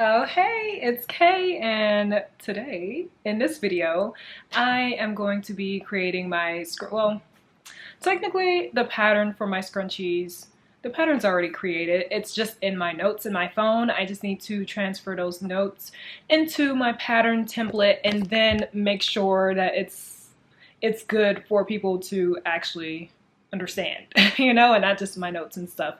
Oh hey, it's Kay, and today in this video I am going to be creating my technically the pattern for my scrunchies. The pattern's already created. It's just in my notes in my phone. I just need to transfer those notes into my pattern template and then make sure that it's good for people to actually understand, you know, and not just my notes and stuff.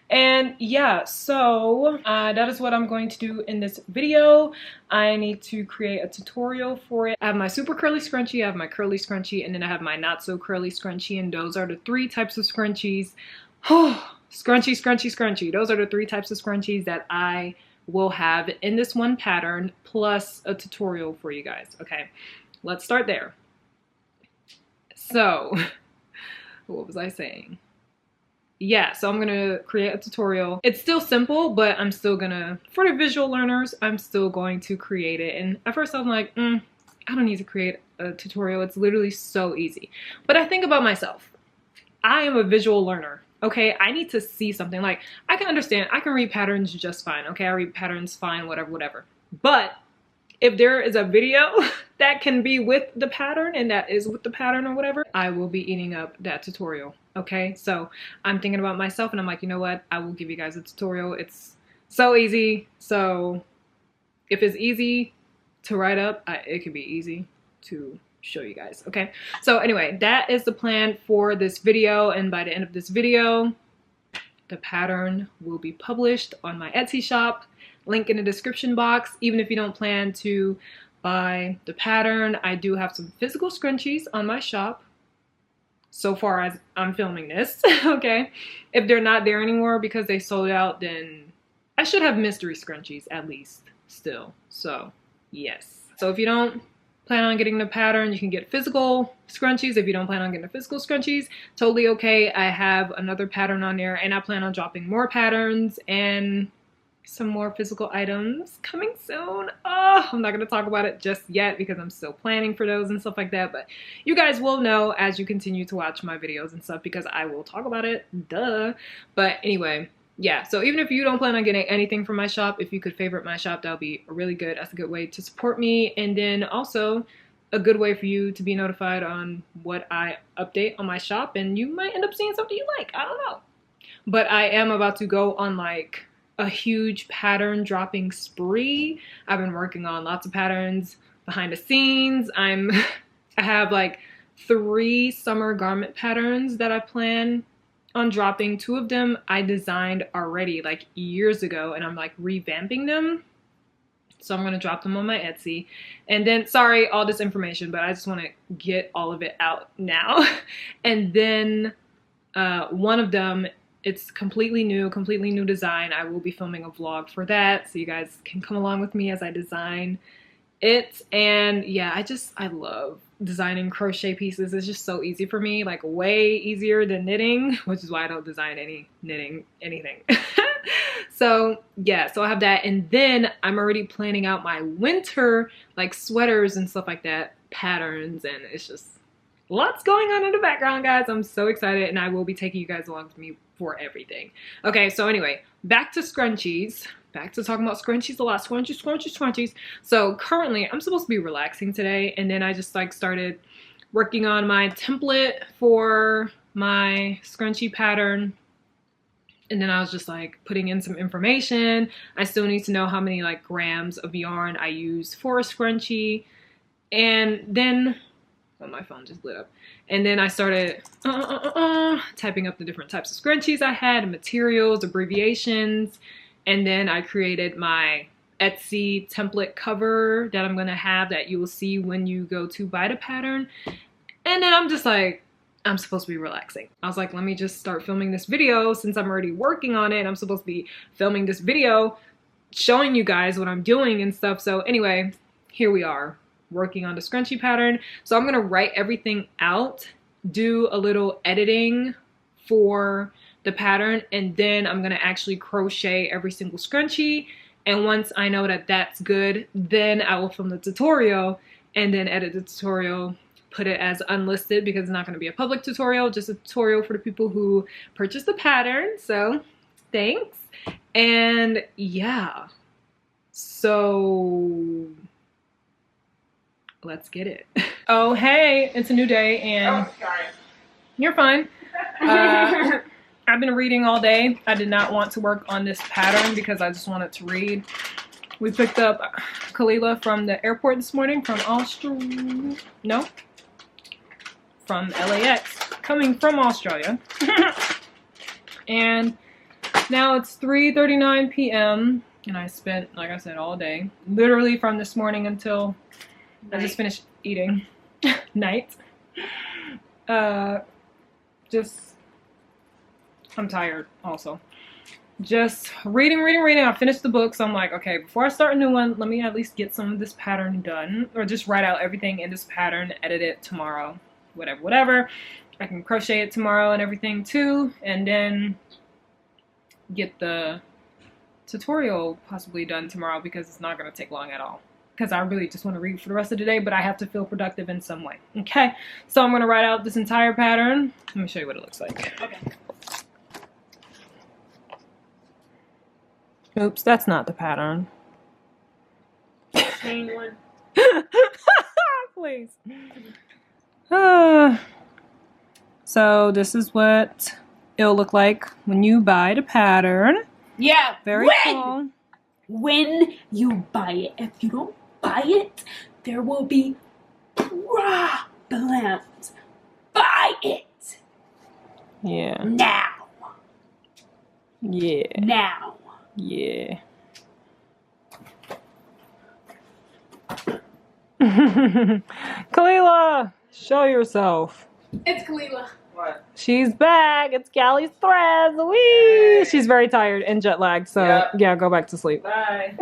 And yeah, so that is what I'm going to do in this video. I need to create a tutorial for it. I have my super curly scrunchie, I have my curly scrunchie, and then I have my not so curly scrunchie, and those are the three types of scrunchies. Scrunchy, scrunchy, scrunchy. Those are the three types of scrunchies that I will have in this one pattern, plus a tutorial for you guys. Okay, let's start there. So, what was I saying? Yeah, so I'm gonna create a tutorial. It's still simple, but I'm still gonna, for the visual learners, I'm still going to create it. And at first I'm like, I don't need to create a tutorial. It's literally so easy. But I think about myself. I am a visual learner, okay? I need to see something. Like, I can understand, I can read patterns just fine, okay? I read patterns fine, whatever. But if there is a video that can be with the pattern and that is with the pattern or whatever, I will be eating up that tutorial, okay? So I'm thinking about myself and I'm like, you know what? I will give you guys a tutorial. It's so easy. So if it's easy to write up, it can be easy to show you guys, okay? So anyway, that is the plan for this video, and by the end of this video, the pattern will be published on my Etsy shop. Link in the description box. Even if you don't plan to buy the pattern, I do have some physical scrunchies on my shop so far as I'm filming this, okay? If they're not there anymore because they sold out, then I should have mystery scrunchies at least still. So yes. So if you don't plan on getting the pattern, you can get physical scrunchies. If you don't plan on getting the physical scrunchies, totally okay. I have another pattern on there, and I plan on dropping more patterns and some more physical items coming soon. Oh, I'm not going to talk about it just yet because I'm still planning for those and stuff like that, but you guys will know as you continue to watch my videos and stuff because I will talk about it, duh. But anyway, yeah, so even if you don't plan on getting anything from my shop, if you could favorite my shop, that would be really good. That's a good way to support me, and then also a good way for you to be notified on what I update on my shop, and you might end up seeing something you like. I don't know. But I am about to go on like a huge pattern dropping spree. I've been working on lots of patterns behind the scenes. I have like 3 summer garment patterns that I plan on dropping. 2 of them I designed already like years ago, and I'm like revamping them. So I'm going to drop them on my Etsy. And then, sorry, all this information, but I just want to get all of it out now. And then one of them, it's completely new design. I will be filming a vlog for that, so you guys can come along with me as I design it. And yeah, I love designing crochet pieces. It's just so easy for me, like way easier than knitting, which is why I don't design anything. So yeah, so I have that, and then I'm already planning out my winter like sweaters and stuff like that patterns, and it's just lots going on in the background, guys. I'm so excited, and I will be taking you guys along with me for everything. Okay, so anyway, back to scrunchies. Back to talking about scrunchies a lot. Scrunchies. So currently, I'm supposed to be relaxing today, and then I just like started working on my template for my scrunchie pattern. And then I was just like putting in some information. I still need to know how many like grams of yarn I use for a scrunchie. And then, oh, my phone just lit up. And then I started typing up the different types of scrunchies I had, materials, abbreviations. And then I created my Etsy template cover that I'm gonna have that you will see when you go to buy the pattern. And then I'm just like, I'm supposed to be relaxing. I was like, let me just start filming this video since I'm already working on it. I'm supposed to be filming this video showing you guys what I'm doing and stuff. So anyway, here we are working on the scrunchie pattern. So I'm gonna write everything out, do a little editing for the pattern, and then I'm gonna actually crochet every single scrunchie. And once I know that that's good, then I will film the tutorial and then edit the tutorial, put it as unlisted because it's not going to be a public tutorial, just a tutorial for the people who purchased the pattern. So thanks. And yeah, So let's get it. Oh, hey, it's a new day and you're fine. I've been reading all day. I did not want to work on this pattern because I just wanted to read. We picked up Kalila from the airport this morning from from LAX, coming from Australia. And now it's 3:39 p.m. and I spent, like I said, all day. Literally from this morning until I just finished eating. Night. I'm tired also. Just reading. I finished the book, so I'm like, okay, before I start a new one, let me at least get some of this pattern done, or just write out everything in this pattern, edit it tomorrow, whatever. I can crochet it tomorrow and everything too, and then get the tutorial possibly done tomorrow because it's not going to take long at all. Because I really just want to read for the rest of the day, but I have to feel productive in some way. Okay, so I'm going to write out this entire pattern. Let me show you what it looks like. Okay. Oops, that's not the pattern. Main one. Please. So this is what it'll look like when you buy the pattern. Yeah. Very cool. When you buy it. If you don't buy it, there will be problems. Buy it. Yeah. Now. Yeah. Now. Yeah. Kalila, show yourself. It's Kalila. What? She's back. It's Callie's Threads. Whee! Hey. She's very tired and jet lagged, so yeah, go back to sleep. Bye.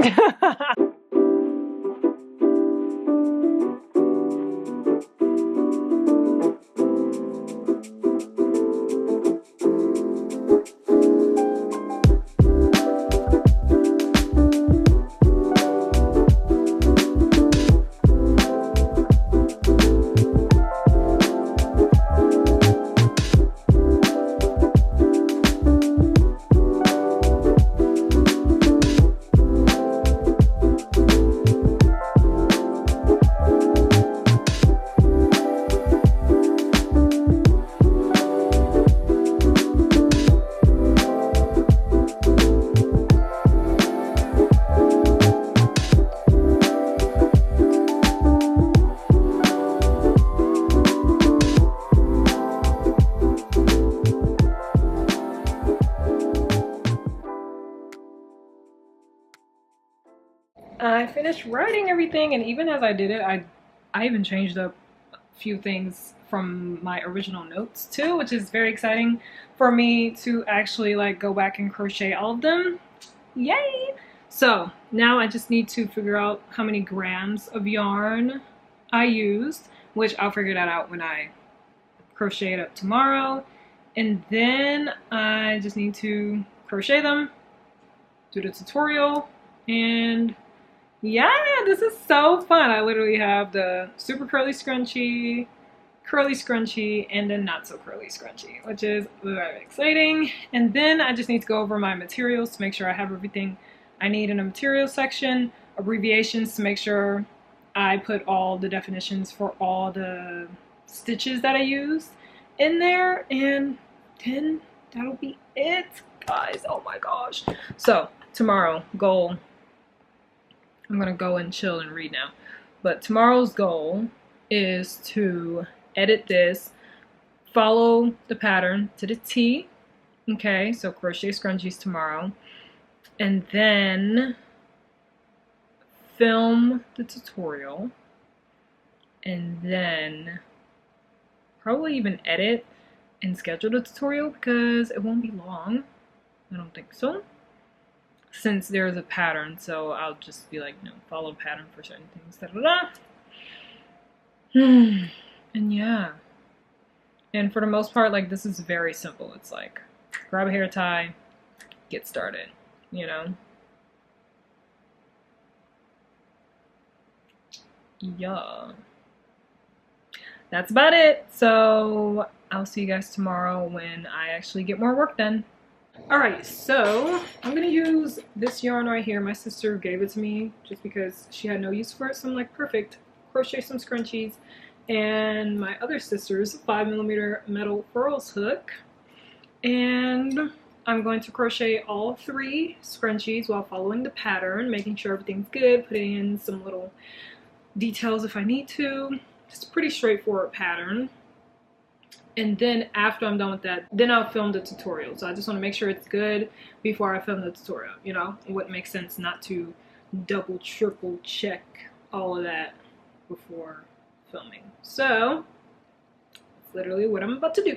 I finished writing everything, and even as I did it, I even changed up a few things from my original notes too, which is very exciting for me to actually like go back and crochet all of them. Yay! So now I just need to figure out how many grams of yarn I used, which I'll figure that out when I crochet it up tomorrow. And then I just need to crochet them, do the tutorial, and yeah, this is so fun. I literally have the super curly scrunchie, and then not so curly scrunchie, which is very exciting. And then I just need to go over my materials to make sure I have everything I need in the materials section, abbreviations to make sure I put all the definitions for all the stitches that I used in there, and then that'll be it, guys. Oh my gosh. So tomorrow, goal. I'm gonna go and chill and read now. But tomorrow's goal is to edit this, follow the pattern to the T. Okay, so crochet scrunchies tomorrow. And then film the tutorial. And then probably even edit and schedule the tutorial because it won't be long. I don't think so. Since there's a pattern, so I'll just be like, no, follow pattern for certain things. And yeah. And for the most part, like, this is very simple. It's like, grab a hair tie, get started, you know? Yeah. That's about it. So I'll see you guys tomorrow when I actually get more work done. Alright, so I'm gonna use this yarn right here. My sister gave it to me just because she had no use for it, so I'm like, perfect. Crochet some scrunchies. And my other sister's 5mm metal furls hook. And I'm going to crochet all 3 scrunchies while following the pattern, making sure everything's good, putting in some little details if I need to. It's a pretty straightforward pattern. And then after I'm done with that, then I'll film the tutorial. So I just want to make sure it's good before I film the tutorial, you know? It wouldn't make sense not to double, triple check all of that before filming. So that's literally what I'm about to do.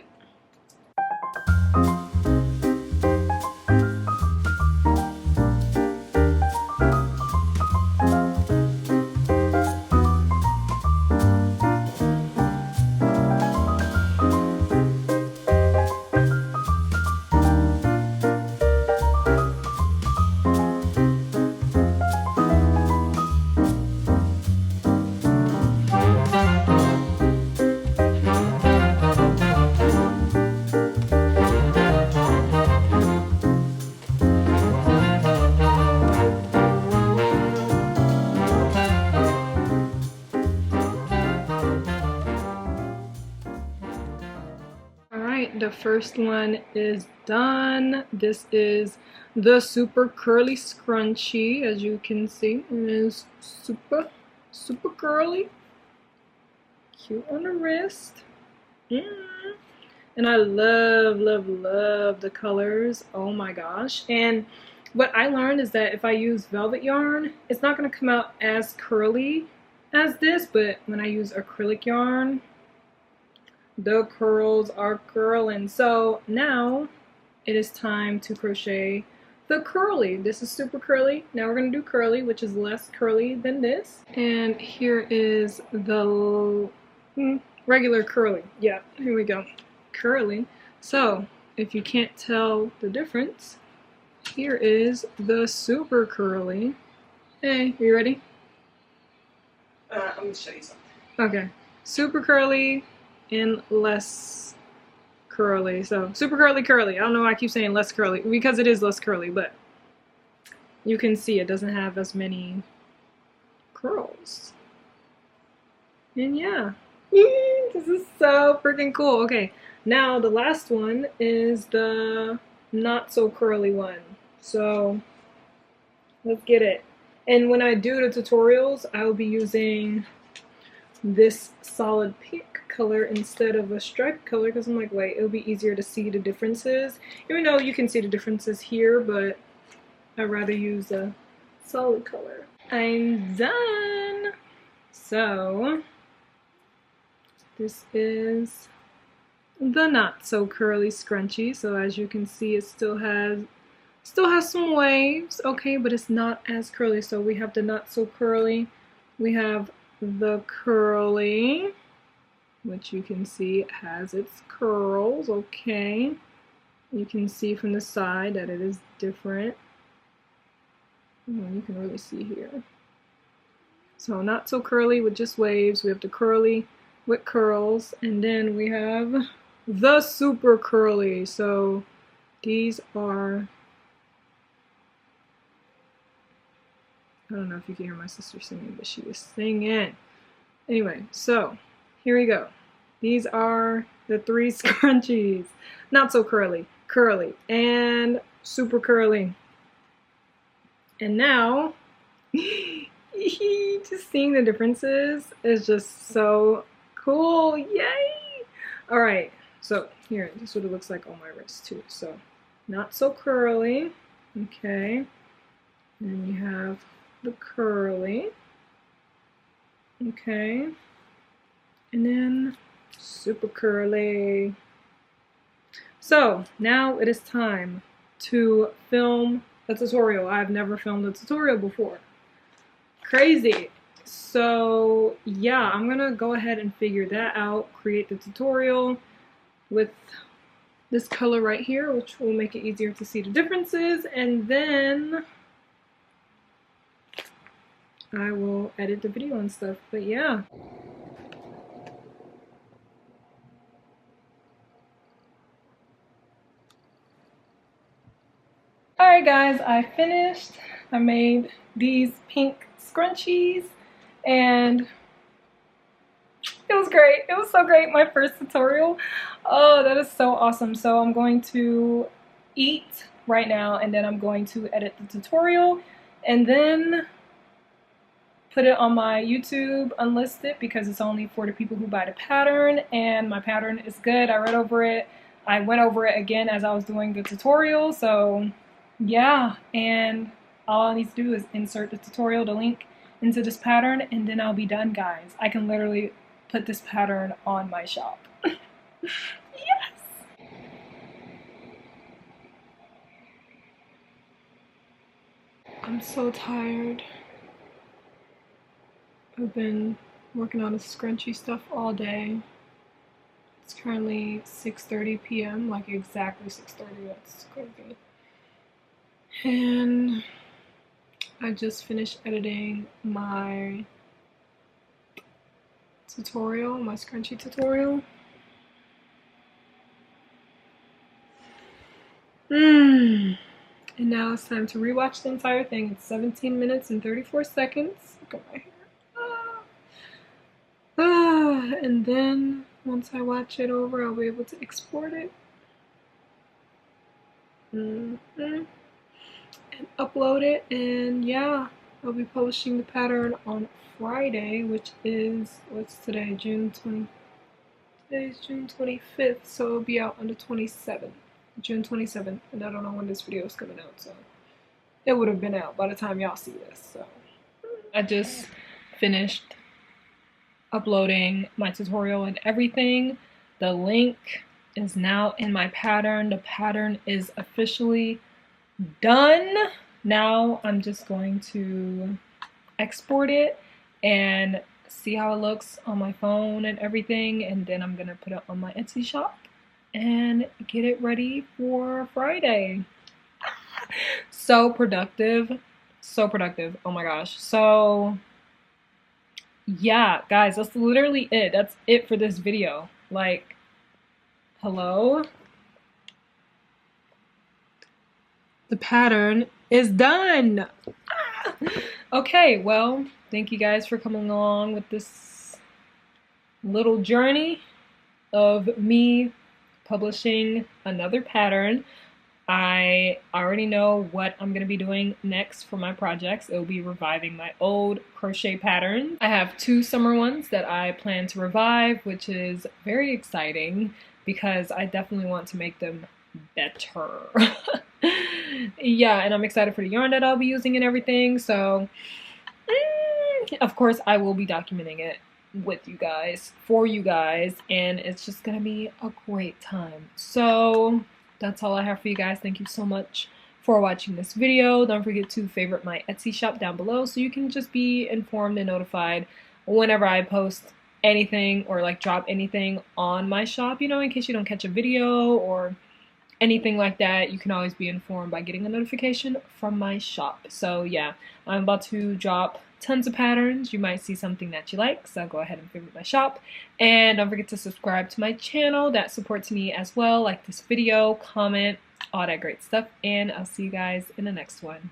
The first one is done. This is the super curly scrunchie. As you can see, it is super curly, cute on the wrist. And I love the colors. Oh my gosh. And what I learned is that if I use velvet yarn, it's not going to come out as curly as this, but when I use acrylic yarn, the curls are curling. So now it is time to crochet the curly. This is super curly. Now we're going to do curly, which is less curly than this. And here is the regular curly. Yeah, here we go. Curly. So if you can't tell the difference, here is the super curly. Hey, are you ready? I'm going to show you something. Okay. Super curly and less curly. So super curly. I don't know why I keep saying less curly, because it is less curly, but you can see it doesn't have as many curls. And yeah, this is so freaking cool. Okay, now the last one is the not so curly one. So let's get it. And when I do the tutorials, I will be using this solid pink color instead of a striped color, because I'm like, wait, it'll be easier to see the differences. Even though you can see the differences here, but I'd rather use a solid color. I'm done! So this is the not so curly scrunchie. So as you can see, it still has some waves, okay, but it's not as curly. So we have the not so curly, we have the curly, which you can see has its curls, okay. You can see from the side that it is different. You can really see here. So not so curly with just waves. We have the curly with curls, and then we have the super curly. So these are, I don't know if you can hear my sister singing, but she was singing. Anyway, so here we go. These are the 3 scrunchies. Not so curly, curly, and super curly. And now, just seeing the differences is just so cool. Yay! Alright, so here, this is what it looks like on my wrist too. So, not so curly. Okay. And you have the curly. Okay. And then super curly. So now it is time to film a tutorial. I've never filmed a tutorial before. Crazy. So yeah, I'm gonna go ahead and figure that out, create the tutorial with this color right here, which will make it easier to see the differences, and then I will edit the video and stuff. But yeah. guys, I finished. I made these pink scrunchies and it was great. It was so great, my first tutorial. Oh, that is so awesome. So I'm going to eat right now and then I'm going to edit the tutorial and then put it on my YouTube unlisted because it's only for the people who buy the pattern, and my pattern is good. I read over it. I went over it again as I was doing the tutorial, so yeah, and all I need to do is insert the tutorial, the link into this pattern, and then I'll be done, guys. I can literally put this pattern on my shop. Yes! I'm so tired. I've been working on the scrunchy stuff all day. It's currently 6:30 p.m., like exactly 6:30, that's crazy. And I just finished editing my tutorial, my scrunchie tutorial. And now it's time to rewatch the entire thing. It's 17 minutes and 34 seconds. Look at my hair. And then once I watch it over, I'll be able to export it and upload it. And yeah, I'll be publishing the pattern on Friday, which is, what's today, today's June 25th, so it'll be out on the 27th, June 27th, and I don't know when this video is coming out, so it would have been out by the time y'all see this. So I just finished uploading my tutorial and everything. The link is now in my pattern. The pattern is officially done. Now I'm just going to export it and see how it looks on my phone and everything, and then I'm gonna put it on my Etsy shop and get it ready for Friday. So productive, so productive. Oh my gosh. So yeah, guys, that's literally it. That's it for this video. Like, hello? The pattern is done. Okay, well, thank you guys for coming along with this little journey of me publishing another pattern. I already know what I'm going to be doing next for my projects. It will be reviving my old crochet patterns. I have 2 summer ones that I plan to revive, which is very exciting because I definitely want to make them better. Yeah, and I'm excited for the yarn that I'll be using and everything. So, of course, I will be documenting it with you guys, for you guys, and it's just going to be a great time. So that's all I have for you guys. Thank you so much for watching this video. Don't forget to favorite my Etsy shop down below so you can just be informed and notified whenever I post anything or like drop anything on my shop, you know, in case you don't catch a video or anything like that. You can always be informed by getting a notification from my shop. So yeah, I'm about to drop tons of patterns. You might see something that you like, so go ahead and favorite my shop. And don't forget to subscribe to my channel. That supports me as well. Like this video, comment, all that great stuff. And I'll see you guys in the next one.